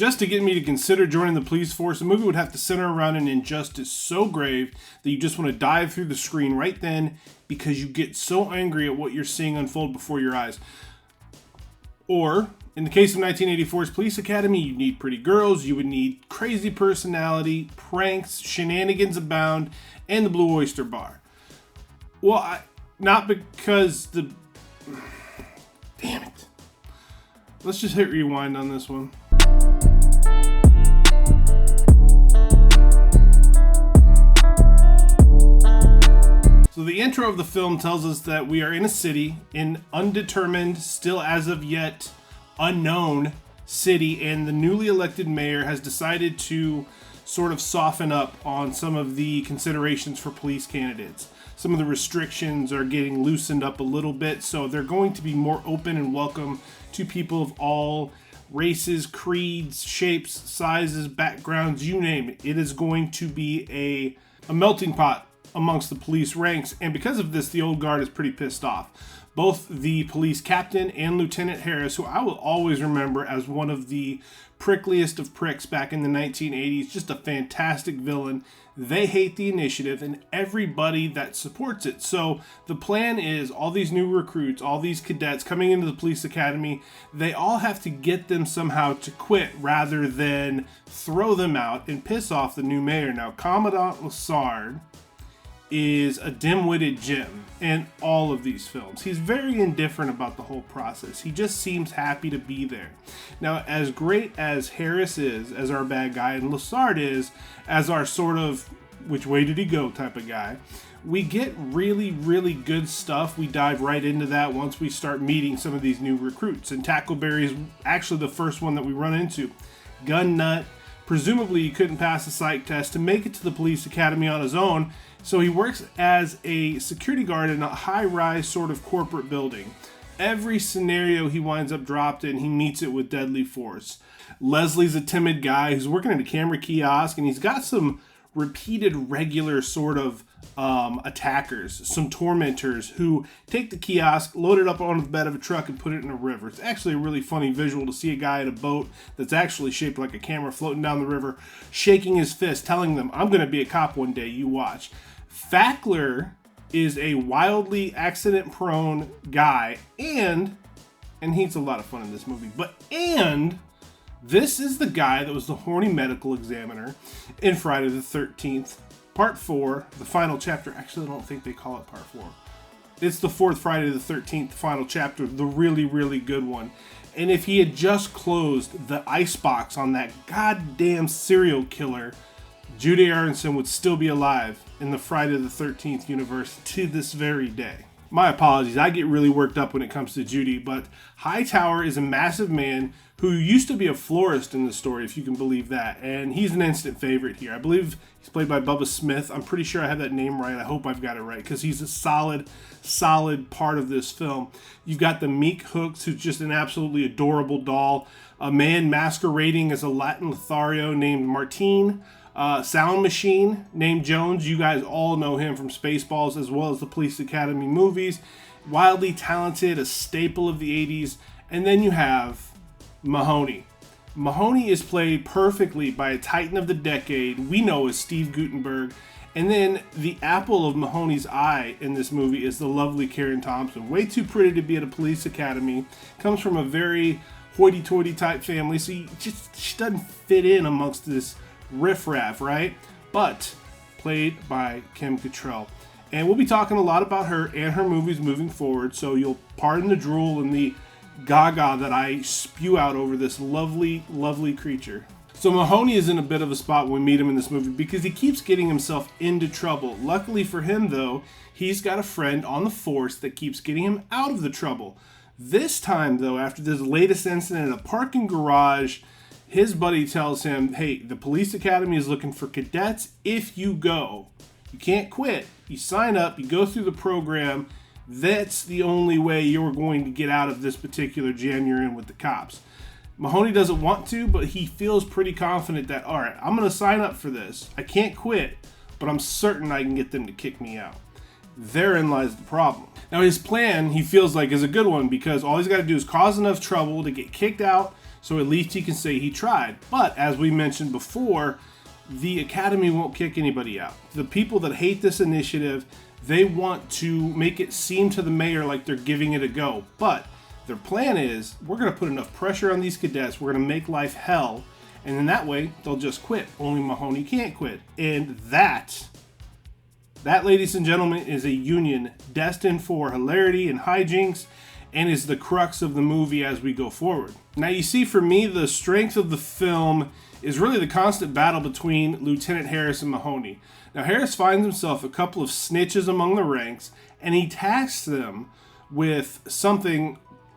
Just to get me to consider joining the police force, the movie would have to center around an injustice so grave that you just want to dive through the screen right then because you get so angry at what you're seeing unfold before your eyes. Or, in the case of 1984's Police Academy, you need pretty girls, you would need crazy personality, pranks, shenanigans abound, and the Blue Oyster Bar. Well, not because the... Damn it. Let's just hit rewind on this one. So the intro of the film tells us that we are in a city, in undetermined, still as of yet unknown city, and the newly elected mayor has decided to sort of soften up on some of the considerations for police candidates. Some of the restrictions are getting loosened up a little bit, so they're going to be more open and welcome to people of all races, creeds, shapes, sizes, backgrounds, you name it. It is going to be a melting pot amongst the police ranks, and because of this, the old guard is pretty pissed off. Both the police captain and Lieutenant Harris, who I will always remember as one of the prickliest of pricks back in the 1980s, just a fantastic villain. They hate the initiative and everybody that supports it. So the plan is all these new recruits, all these cadets coming into the police academy, they all have to get them somehow to quit rather than throw them out and piss off the new mayor. Now, Commandant Lassard is a dim-witted gem in all of these films. He's very indifferent about the whole process. He just seems happy to be there. Now, as great as Harris is as our bad guy and Lassard is as our sort of which way did he go type of guy, we get really, really good stuff. We dive right into that once we start meeting some of these new recruits. And Tackleberry is actually the first one that we run into. Gun nut. Presumably he couldn't pass a psych test to make it to the police academy on his own, so he works as a security guard in a high-rise sort of corporate building. Every scenario he winds up dropped in, he meets it with deadly force. Leslie's a timid guy who's working at a camera kiosk, and he's got some repeated regular sort of attackers, some tormentors who take the kiosk, load it up on the bed of a truck, and put it in a river. It's actually a really funny visual to see a guy in a boat that's actually shaped like a camera floating down the river, shaking his fist, telling them, I'm going to be a cop one day, you watch. Fackler is a wildly accident-prone guy, and he's a lot of fun in this movie, this is the guy that was the horny medical examiner in Friday the 13th, Part 4, the final chapter. Actually, I don't think they call it Part 4. It's the fourth Friday the 13th, final chapter, the really, really good one. And if he had just closed the icebox on that goddamn serial killer, Judy Aronson would still be alive in the Friday the 13th universe to this very day. My apologies, I get really worked up when it comes to Judy, but Hightower is a massive man who used to be a florist in the story, if you can believe that, and he's an instant favorite here. I believe he's played by Bubba Smith. I'm pretty sure I have that name right. I hope I've got it right, because he's a solid part of this film. You've got the Meek Hooks, who's just an absolutely adorable doll, a man masquerading as a Latin Lothario named Martine, Sound Machine named Jones. You guys all know him from Spaceballs as well as the Police Academy movies. Wildly talented, a staple of the 80s. And then you have Mahoney. Mahoney is played perfectly by a titan of the decade we know as Steve Guttenberg. And then the apple of Mahoney's eye in this movie is the lovely Karen Thompson. Way too pretty to be at a police academy. Comes from a very hoity-toity type family, so she doesn't fit in amongst this riffraff, right? But played by Kim Cattrall. And we'll be talking a lot about her and her movies moving forward, so you'll pardon the drool and the gaga that I spew out over this lovely, lovely creature. So Mahoney is in a bit of a spot when we meet him in this movie because he keeps getting himself into trouble. Luckily for him, though, he's got a friend on the force that keeps getting him out of the trouble. This time, though, after this latest incident in a parking garage, his buddy tells him, hey, the police academy is looking for cadets. If you go, you can't quit. You sign up, you go through the program. That's the only way you're going to get out of this particular jam you're in with the cops. Mahoney doesn't want to, but he feels pretty confident that, all right, I'm going to sign up for this. I can't quit, but I'm certain I can get them to kick me out. Therein lies the problem. Now, his plan, he feels like, is a good one because all he's got to do is cause enough trouble to get kicked out So at least he can say he tried. But as we mentioned before, the Academy won't kick anybody out. The people that hate this initiative, they want to make it seem to the mayor like they're giving it a go. But their plan is, we're going to put enough pressure on these cadets, we're going to make life hell, and in that way, they'll just quit. Only Mahoney can't quit. And that, ladies and gentlemen, is a union destined for hilarity and hijinks, and is the crux of the movie as we go forward. Now, you see, for me, the strength of the film is really the constant battle between Lieutenant Harris and Mahoney. Now, Harris finds himself a couple of snitches among the ranks, and he tasks them with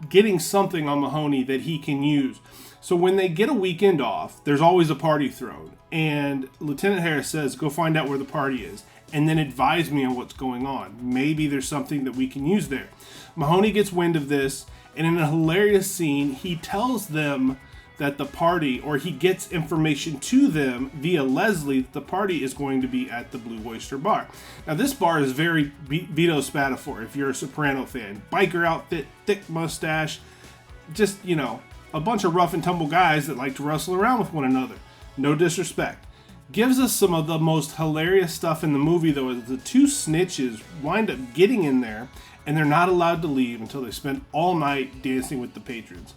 getting something on Mahoney that he can use. So when they get a weekend off, there's always a party thrown, and Lieutenant Harris says, go find out where the party is, and then advise me on what's going on. Maybe there's something that we can use there. Mahoney gets wind of this, and in a hilarious scene, he tells them that the party, or he gets information to them via Leslie, that the party is going to be at the Blue Oyster Bar. Now, this bar is very Vito Spatafor, if you're a Soprano fan. Biker outfit, thick mustache, just, a bunch of rough and tumble guys that like to wrestle around with one another. No disrespect. Gives us some of the most hilarious stuff in the movie, though, as the two snitches wind up getting in there, and they're not allowed to leave until they spend all night dancing with the patrons.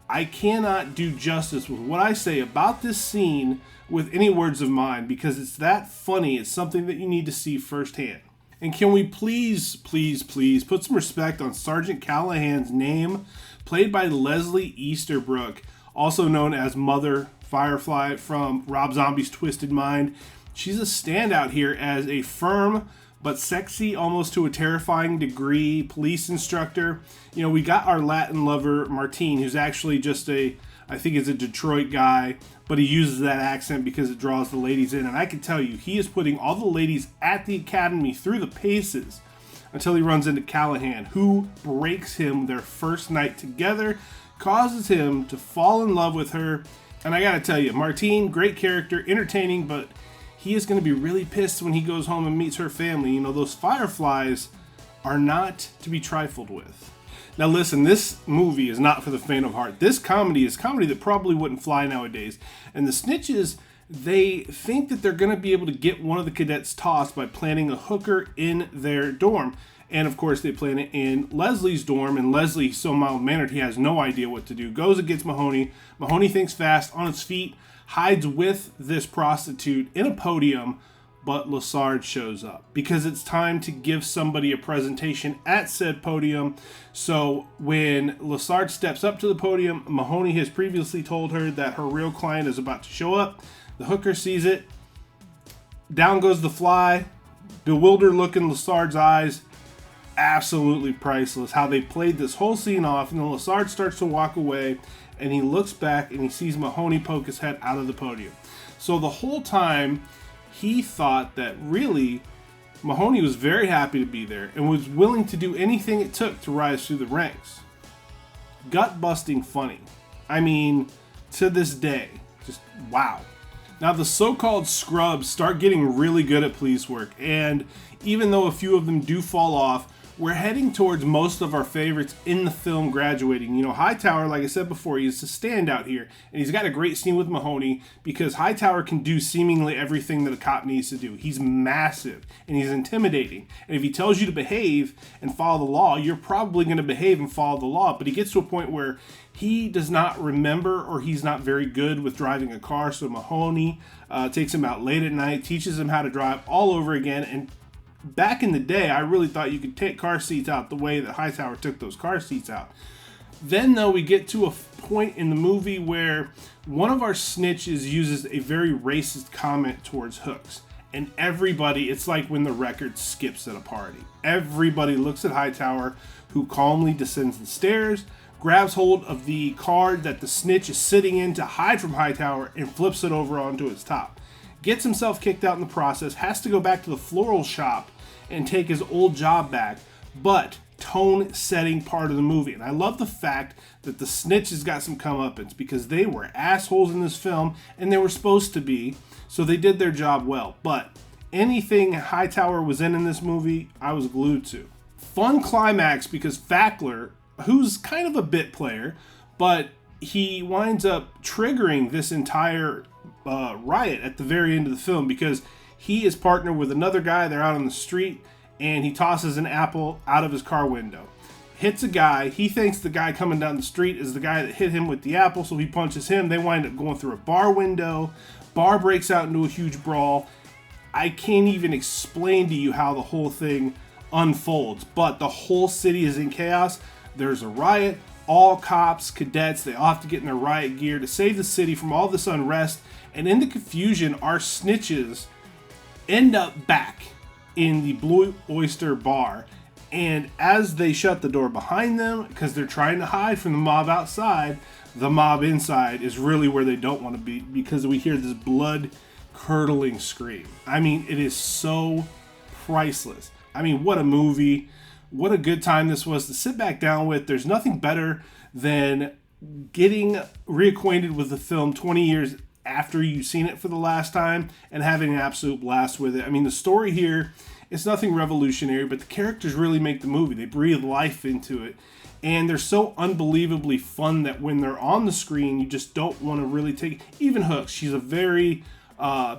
I cannot do justice with what I say about this scene with any words of mine, because it's that funny. It's something that you need to see firsthand. And can we please put some respect on Sergeant Callahan's name, played by Leslie Easterbrook, also known as Mother Firefly from Rob Zombie's Twisted Mind. She's a standout here as a firm but sexy, almost to a terrifying degree, police instructor. We got our Latin lover, Martine, who's actually just I think is a Detroit guy, but he uses that accent because it draws the ladies in. And I can tell you, he is putting all the ladies at the academy through the paces until he runs into Callahan, who breaks him their first night together, causes him to fall in love with her. And I gotta tell you, Martine, great character, entertaining, but he is going to be really pissed when he goes home and meets her family. Those fireflies are not to be trifled with. Now listen, this movie is not for the faint of heart. This comedy is comedy that probably wouldn't fly nowadays. And the snitches, they think that they're going to be able to get one of the cadets tossed by planting a hooker in their dorm. And of course, they plan it in Leslie's dorm, and Leslie, so mild-mannered, he has no idea what to do. Goes against Mahoney. Mahoney thinks fast, on his feet, hides with this prostitute in a podium, but Lessard shows up because it's time to give somebody a presentation at said podium. So when Lessard steps up to the podium, Mahoney has previously told her that her real client is about to show up. The hooker sees it. Down goes the fly. Bewildered look in Lessard's eyes. Absolutely priceless how they played this whole scene off, and then Lessard starts to walk away, and he looks back and he sees Mahoney poke his head out of the podium. So the whole time he thought that really Mahoney was very happy to be there and was willing to do anything it took to rise through the ranks. Gut busting funny. I mean, to this day, just wow. Now the so-called scrubs start getting really good at police work, and even though a few of them do fall off, we're heading towards most of our favorites in the film graduating. Hightower, like I said before, he's a standout here. And he's got a great scene with Mahoney because Hightower can do seemingly everything that a cop needs to do. He's massive and he's intimidating. And if he tells you to behave and follow the law, you're probably going to behave and follow the law. But he gets to a point where he does not remember, or he's not very good with driving a car. So Mahoney takes him out late at night, teaches him how to drive all over again, and back in the day, I really thought you could take car seats out the way that Hightower took those car seats out. Then, though, we get to a point in the movie where one of our snitches uses a very racist comment towards Hooks. And everybody, it's like when the record skips at a party. Everybody looks at Hightower, who calmly descends the stairs, grabs hold of the car that the snitch is sitting in to hide from Hightower, and flips it over onto its top. Gets himself kicked out in the process, has to go back to the floral shop and take his old job back, but tone-setting part of the movie. And I love the fact that the snitch has got some comeuppance because they were assholes in this film, and they were supposed to be, so they did their job well. But anything Hightower was in this movie, I was glued to. Fun climax because Fackler, who's kind of a bit player, but he winds up triggering this entire riot at the very end of the film because he is partnered with another guy. They're out on the street, and he tosses an apple out of his car window. Hits a guy. He thinks the guy coming down the street is the guy that hit him with the apple, so he punches him. They wind up going through a bar window. Bar breaks out into a huge brawl. I can't even explain to you how the whole thing unfolds, but the whole city is in chaos. There's a riot. All cops, cadets, they all have to get in their riot gear to save the city from all this unrest. And in the confusion, our snitches end up back in the Blue Oyster Bar. And as they shut the door behind them, because they're trying to hide from the mob outside, the mob inside is really where they don't want to be, because we hear this blood-curdling scream. I mean, it is so priceless. I mean, what a movie. What a good time this was to sit back down with. There's nothing better than getting reacquainted with the film 20 years after you've seen it for the last time and having an absolute blast with it. I mean, the story here, it's nothing revolutionary, but the characters really make the movie. They breathe life into it. And they're so unbelievably fun that when they're on the screen, you just don't want to really take... Even Hooks, she's a very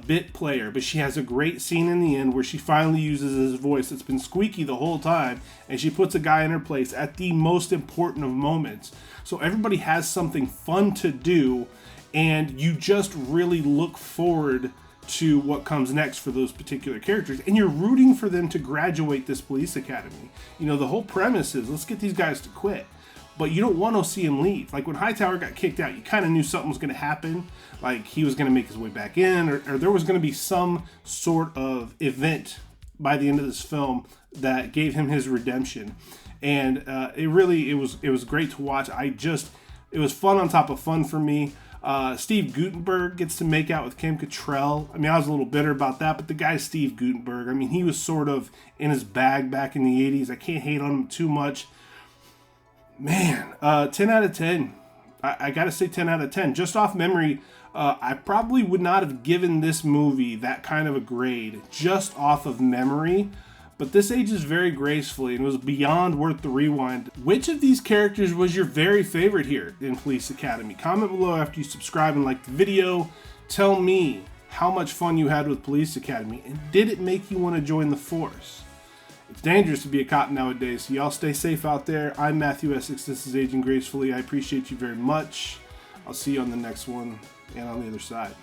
bit player, but she has a great scene in the end where she finally uses his voice that's been squeaky the whole time, and she puts a guy in her place at the most important of moments. So everybody has something fun to do, and you just really look forward to what comes next for those particular characters, and you're rooting for them to graduate this police academy. You know, the whole premise is, let's get these guys to quit, but you don't want to see him leave. Like when Hightower got kicked out, you kind of knew something was going to happen, like he was going to make his way back in, or there was going to be some sort of event by the end of this film that gave him his redemption. And it was great to watch. It was fun on top of fun for me. Steve Guttenberg gets to make out with Kim Cattrall. I mean, I was a little bitter about that, but the guy's Steve Guttenberg. I mean, he was sort of in his bag back in the 80s. I can't hate on him too much. Man, 10 out of 10. I gotta say 10 out of 10. Just off memory, I probably would not have given this movie that kind of a grade just off of memory. But this ages very gracefully and was beyond worth the rewind. Which of these characters was your very favorite here in Police Academy? Comment below after you subscribe and like the video. Tell me how much fun you had with Police Academy, and did it make you want to join the force? It's dangerous to be a cop nowadays, so y'all stay safe out there. I'm Matthew Essex. This is Aging Gracefully. I appreciate you very much. I'll see you on the next one and on the other side.